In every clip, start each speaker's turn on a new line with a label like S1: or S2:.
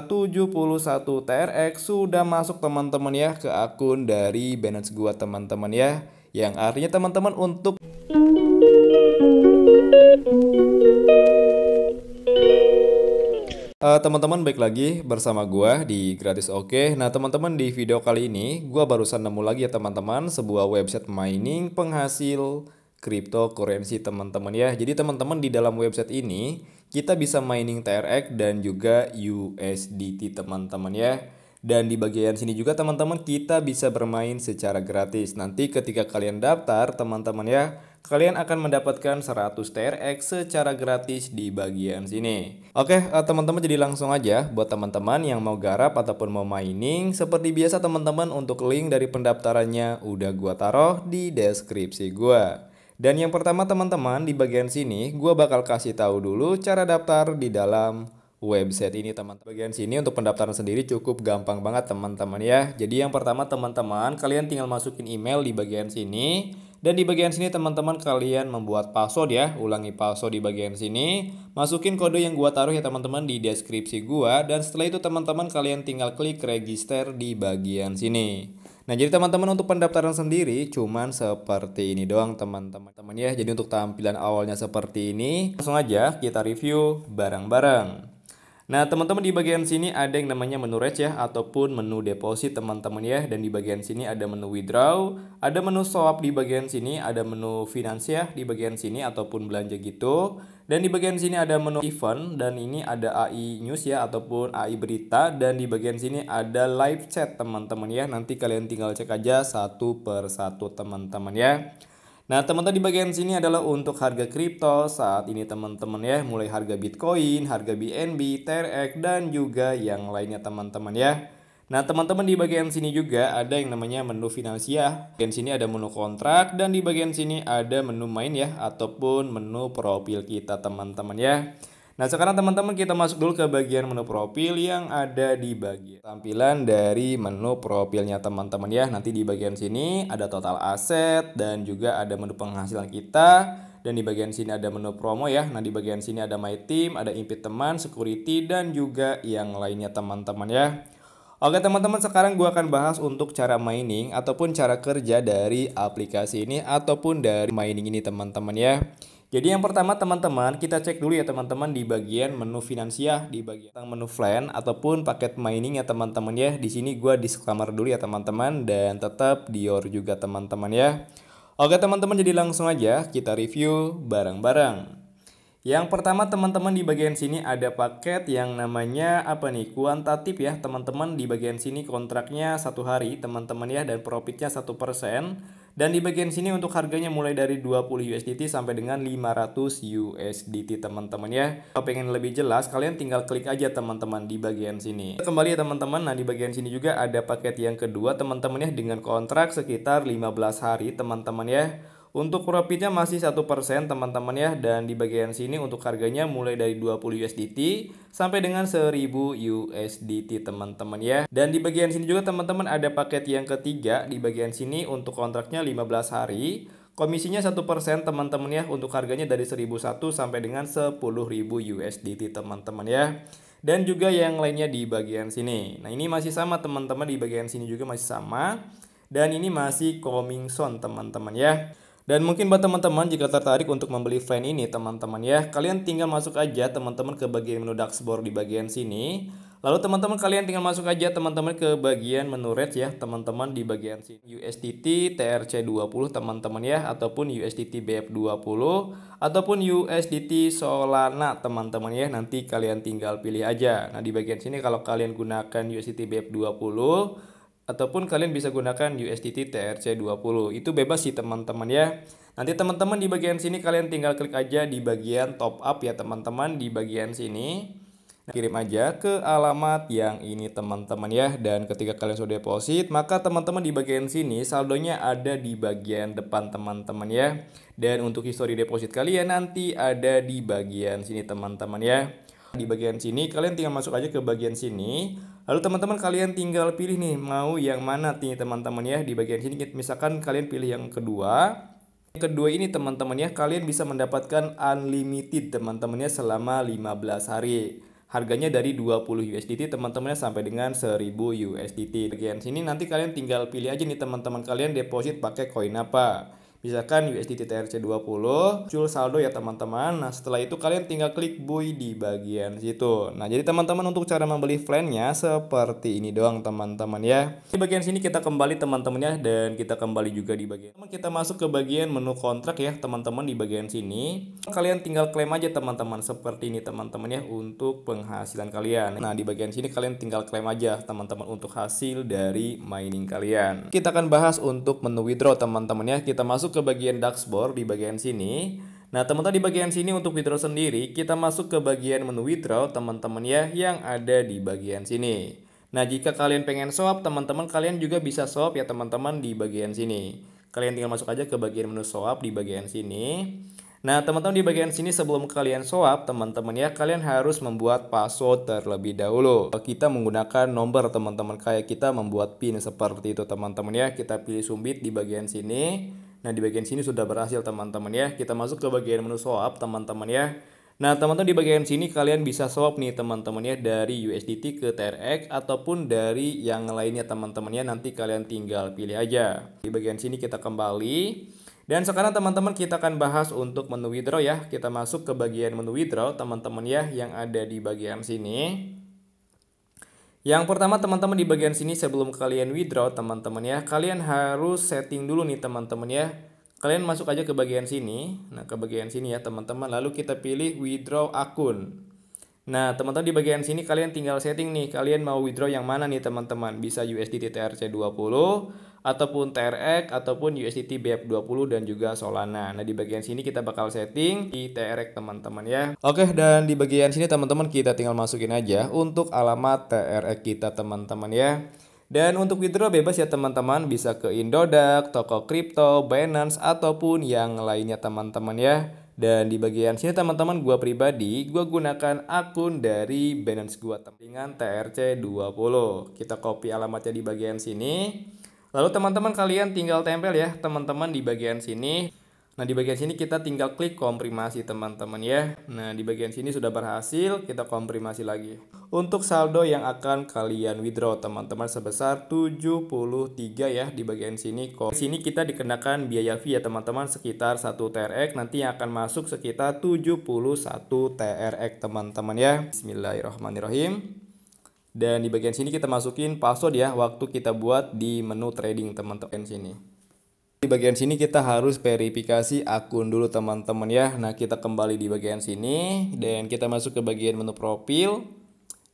S1: 71 TRX sudah masuk teman-teman ya ke akun dari Binance gua teman-teman ya. Yang artinya teman-teman untuk teman-teman baik lagi bersama gua di Gratis Oke. Nah, teman-teman di video kali ini gua barusan nemu lagi ya teman-teman sebuah website mining penghasil cryptocurrency teman-teman ya. Jadi teman-teman di dalam website ini kita bisa mining TRX dan juga USDT teman-teman ya. Dan di bagian sini juga teman-teman kita bisa bermain secara gratis. Nanti ketika kalian daftar teman-teman ya, kalian akan mendapatkan 100 TRX secara gratis di bagian sini. Oke, teman-teman jadi langsung aja buat teman-teman yang mau garap ataupun mau mining. Seperti biasa teman-teman untuk link dari pendaftarannya udah gua taruh di deskripsi gua. Dan yang pertama teman-teman di bagian sini gua bakal kasih tahu dulu cara daftar di dalam website ini teman-teman. Bagian sini untuk pendaftaran sendiri cukup gampang banget teman-teman ya. Jadi yang pertama teman-teman kalian tinggal masukin email di bagian sini. Dan di bagian sini teman-teman kalian membuat password ya. Ulangi password di bagian sini. Masukin kode yang gua taruh ya teman-teman di deskripsi gua. Dan setelah itu teman-teman kalian tinggal klik register di bagian sini. Nah jadi teman-teman untuk pendaftaran sendiri cuman seperti ini doang teman-teman ya. Jadi untuk tampilan awalnya seperti ini. Langsung aja kita review bareng-bareng. Nah teman-teman di bagian sini ada yang namanya menu Rate ya ataupun menu deposit teman-teman ya. Dan di bagian sini ada menu withdraw, ada menu swap di bagian sini, ada menu finance ya di bagian sini ataupun belanja gitu. Dan di bagian sini ada menu event dan ini ada AI news ya ataupun AI berita. Dan di bagian sini ada live chat teman-teman ya. Nanti kalian tinggal cek aja satu per satu teman-teman ya. Nah teman-teman di bagian sini adalah untuk harga kripto saat ini teman-teman ya. Mulai harga Bitcoin, harga BNB, TRX dan juga yang lainnya teman-teman ya. Nah teman-teman di bagian sini juga ada yang namanya menu finansial. Di bagian sini ada menu kontrak dan di bagian sini ada menu main ya ataupun menu profil kita teman-teman ya. Nah sekarang teman-teman kita masuk dulu ke bagian menu profil yang ada di bagian tampilan dari menu profilnya teman-teman ya. Nanti di bagian sini ada total aset dan juga ada menu penghasilan kita. Dan di bagian sini ada menu promo ya. Nah di bagian sini ada my team, ada invite teman, security dan juga yang lainnya teman-teman ya. Oke teman-teman sekarang gua akan bahas untuk cara mining ataupun cara kerja dari aplikasi ini ataupun dari mining ini teman-teman ya. Jadi yang pertama teman-teman kita cek dulu ya teman-teman di bagian menu finansial di bagian menu plan ataupun paket mining ya teman-teman ya. Di sini gua disclaimer dulu ya teman-teman dan tetap Dior juga teman-teman ya. Oke teman-teman jadi langsung aja kita review bareng-bareng. Yang pertama teman-teman di bagian sini ada paket yang namanya apa nih kuantitatif ya teman-teman. Di bagian sini kontraknya 1 hari teman-teman ya dan profitnya 1%. Dan di bagian sini untuk harganya mulai dari 20 USDT sampai dengan 500 USDT teman-teman ya. Kalau pengen lebih jelas kalian tinggal klik aja teman-teman di bagian sini. Kembali ya teman-teman. Nah di bagian sini juga ada paket yang kedua teman-teman ya dengan kontrak sekitar 15 hari teman-teman ya. Untuk profitnya masih 1% teman-teman ya. Dan di bagian sini untuk harganya mulai dari 20 USDT sampai dengan 1000 USDT teman-teman ya. Dan di bagian sini juga teman-teman ada paket yang ketiga. Di bagian sini untuk kontraknya 15 hari. Komisinya 1% teman-teman ya. Untuk harganya dari 1001 sampai dengan 10.000 USDT teman-teman ya. Dan juga yang lainnya di bagian sini. Nah ini masih sama teman-teman, di bagian sini juga masih sama. Dan ini masih coming soon teman-teman ya. Dan mungkin buat teman-teman jika tertarik untuk membeli plan ini teman-teman ya, kalian tinggal masuk aja teman-teman ke bagian menu dashboard di bagian sini. Lalu teman-teman kalian tinggal masuk aja teman-teman ke bagian menu rate ya teman-teman di bagian sini. USDT TRC20 teman-teman ya ataupun USDT BF20 ataupun USDT Solana teman-teman ya. Nanti kalian tinggal pilih aja. Nah di bagian sini kalau kalian gunakan USDT BF20 ataupun kalian bisa gunakan USDT TRC20. Itu bebas sih teman-teman ya. Nanti teman-teman di bagian sini kalian tinggal klik aja di bagian top up ya teman-teman di bagian sini. Kirim aja ke alamat yang ini teman-teman ya. Dan ketika kalian sudah deposit, maka teman-teman di bagian sini saldonya ada di bagian depan teman-teman ya. Dan untuk histori deposit kalian nanti ada di bagian sini teman-teman ya. Di bagian sini kalian tinggal masuk aja ke bagian sini. Lalu teman-teman kalian tinggal pilih nih mau yang mana nih teman-teman ya. Di bagian sini misalkan kalian pilih yang kedua. Yang kedua ini teman-teman ya, kalian bisa mendapatkan unlimited teman-teman ya selama 15 hari. Harganya dari 20 USDT teman-temannya sampai dengan 1000 USDT. Bagian sini nanti kalian tinggal pilih aja nih teman-teman, kalian deposit pakai koin apa. Misalkan USDT TRC20, muncul saldo ya teman-teman. Nah setelah itu kalian tinggal klik buy di bagian situ. Nah jadi teman-teman untuk cara membeli FLAN-nya seperti ini doang teman-teman ya. Di bagian sini kita kembali teman-teman ya, dan kita kembali juga di bagian kita masuk ke bagian menu kontrak ya teman-teman. Di bagian sini kalian tinggal klaim aja teman-teman seperti ini teman-teman ya untuk penghasilan kalian. Nah di bagian sini kalian tinggal klaim aja teman-teman untuk hasil dari mining kalian. Kita akan bahas untuk menu withdraw teman-teman ya. Kita masuk ke bagian dashboard di bagian sini. Nah teman-teman di bagian sini untuk withdraw sendiri kita masuk ke bagian menu withdraw teman-teman ya yang ada di bagian sini. Nah jika kalian pengen swap teman-teman, kalian juga bisa swap ya teman-teman di bagian sini. Kalian tinggal masuk aja ke bagian menu swap di bagian sini. Nah teman-teman di bagian sini sebelum kalian swap teman-teman ya, kalian harus membuat password terlebih dahulu. Kita menggunakan nomor teman-teman, kayak kita membuat PIN seperti itu teman-teman ya. Kita pilih sumbit di bagian sini. Nah di bagian sini sudah berhasil teman-teman ya. Kita masuk ke bagian menu swap teman-teman ya. Nah teman-teman di bagian sini kalian bisa swap nih teman-teman ya, dari USDT ke TRX ataupun dari yang lainnya teman-teman ya. Nanti kalian tinggal pilih aja. Di bagian sini kita kembali. Dan sekarang teman-teman kita akan bahas untuk menu withdraw ya. Kita masuk ke bagian menu withdraw teman-teman ya yang ada di bagian sini. Yang pertama teman-teman di bagian sini sebelum kalian withdraw teman-teman ya, kalian harus setting dulu nih teman-teman ya. Kalian masuk aja ke bagian sini. Nah ke bagian sini ya teman-teman, lalu kita pilih withdraw akun. Nah teman-teman di bagian sini kalian tinggal setting nih, kalian mau withdraw yang mana nih teman-teman. Bisa USDT TRC20 ataupun TRX ataupun USDT BF20 dan juga Solana. Nah di bagian sini kita bakal setting di TRX teman-teman ya. Oke, dan di bagian sini teman-teman kita tinggal masukin aja untuk alamat TRX kita teman-teman ya. Dan untuk withdraw bebas ya teman-teman, bisa ke Indodax, toko kripto, Binance ataupun yang lainnya teman-teman ya. Dan di bagian sini teman-teman gua pribadi gua gunakan akun dari Binance gua dengan TRC20. Kita copy alamatnya di bagian sini. Lalu teman-teman kalian tinggal tempel ya teman-teman di bagian sini. Nah di bagian sini kita tinggal klik komprimasi teman-teman ya. Nah di bagian sini sudah berhasil, kita komprimasi lagi. Untuk saldo yang akan kalian withdraw teman-teman sebesar 73 ya di bagian sini. Di sini kita dikenakan biaya fee ya teman-teman sekitar 1 TRX, nanti yang akan masuk sekitar 71 TRX teman-teman ya. Bismillahirrahmanirrahim. Dan di bagian sini kita masukin password ya waktu kita buat di menu trading teman-teman sini. Di bagian sini kita harus verifikasi akun dulu teman-teman ya. Nah kita kembali di bagian sini dan kita masuk ke bagian menu profil.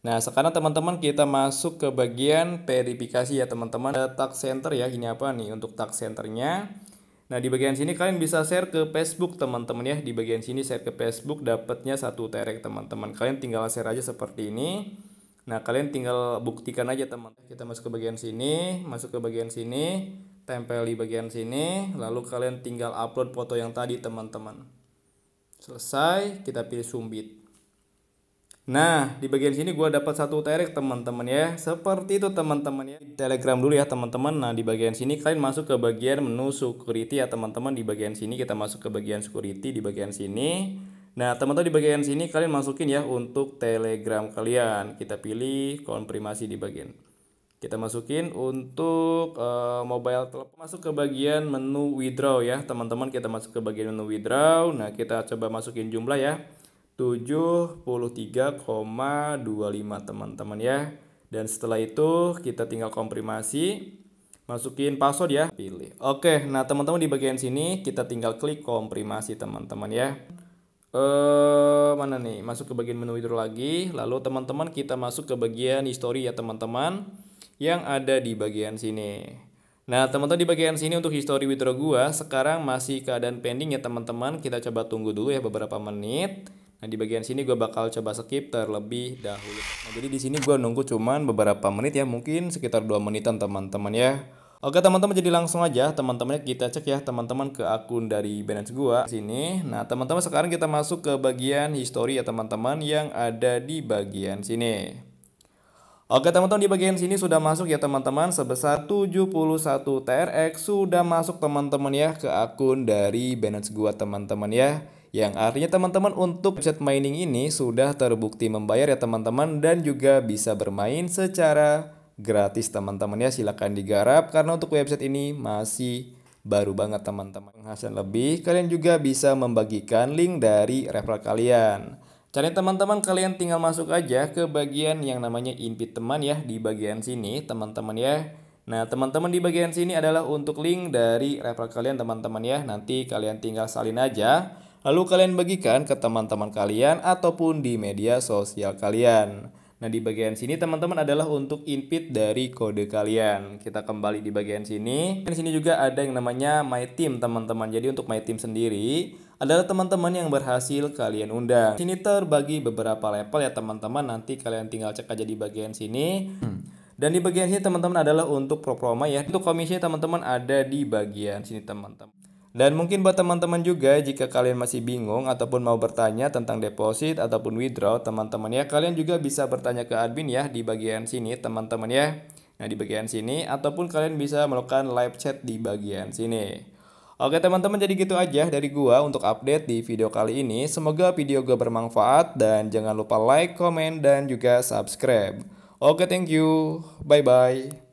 S1: Nah sekarang teman-teman kita masuk ke bagian verifikasi ya teman-teman. Tax center ya, ini apa nih untuk tax centernya. Nah di bagian sini kalian bisa share ke Facebook teman-teman ya. Di bagian sini share ke Facebook dapatnya 1 TRX teman-teman. Kalian tinggal share aja seperti ini. Nah kalian tinggal buktikan aja teman-teman. Kita masuk ke bagian sini, masuk ke bagian sini, tempel di bagian sini, lalu kalian tinggal upload foto yang tadi teman-teman. Selesai, kita pilih sumbit. Nah di bagian sini gue dapat 1 TRX teman-teman ya. Seperti itu teman-teman ya. Telegram dulu ya teman-teman. Nah di bagian sini kalian masuk ke bagian menu security ya teman-teman. Di bagian sini kita masuk ke bagian security di bagian sini. Nah teman-teman di bagian sini kalian masukin ya untuk Telegram kalian. Kita pilih konfirmasi di bagian. Kita masukin untuk mobile telepon. Masuk ke bagian menu withdraw ya teman-teman. Kita masuk ke bagian menu withdraw. Nah kita coba masukin jumlah ya. 73,25 teman-teman ya. Dan setelah itu kita tinggal konfirmasi. Masukin password ya. Pilih. Oke, nah teman-teman di bagian sini kita tinggal klik konfirmasi teman-teman ya. Mana nih, masuk ke bagian menu withdraw lagi, lalu teman-teman kita masuk ke bagian history ya teman-teman yang ada di bagian sini. Nah teman-teman di bagian sini untuk history withdraw gua sekarang masih keadaan pending ya teman-teman. Kita coba tunggu dulu ya beberapa menit. Nah di bagian sini gua bakal coba skip terlebih dahulu. Nah jadi di sini gua nunggu cuman beberapa menit ya, mungkin sekitar 2 menitan teman-teman ya. Oke teman-teman, jadi langsung aja teman-teman kita cek ya teman-teman ke akun dari Binance gua sini. Nah teman-teman sekarang kita masuk ke bagian history ya teman-teman yang ada di bagian sini. Oke teman-teman, di bagian sini sudah masuk ya teman-teman sebesar 71 TRX sudah masuk teman-teman ya ke akun dari Binance gua teman-teman ya Yang artinya teman-teman untuk website mining ini sudah terbukti membayar ya teman-teman, dan juga bisa bermain secara gratis teman-teman ya. Silahkan digarap karena untuk website ini masih baru banget teman-teman. Penghasilan lebih, kalian juga bisa membagikan link dari referral kalian. Caranya teman-teman, kalian tinggal masuk aja ke bagian yang namanya invite teman ya, di bagian sini teman-teman ya. Nah teman-teman, di bagian sini adalah untuk link dari referral kalian teman-teman ya. Nanti kalian tinggal salin aja, lalu kalian bagikan ke teman-teman kalian ataupun di media sosial kalian. Nah di bagian sini teman-teman adalah untuk invite dari kode kalian. Kita kembali di bagian sini. Di sini juga ada yang namanya My Team teman-teman. Jadi untuk My Team sendiri adalah teman-teman yang berhasil kalian undang. Sini terbagi beberapa level ya teman-teman. Nanti kalian tinggal cek aja di bagian sini. Dan di bagian sini teman-teman adalah untuk pro promo ya. Untuk komisi teman-teman ada di bagian sini teman-teman. Dan mungkin buat teman-teman juga, jika kalian masih bingung ataupun mau bertanya tentang deposit ataupun withdraw teman-teman ya, kalian juga bisa bertanya ke admin ya di bagian sini teman-teman ya. Nah di bagian sini, ataupun kalian bisa melakukan live chat di bagian sini. Oke teman-teman, jadi gitu aja dari gua untuk update di video kali ini. Semoga video gua bermanfaat dan jangan lupa like, komen, dan juga subscribe. Oke, thank you. Bye-bye.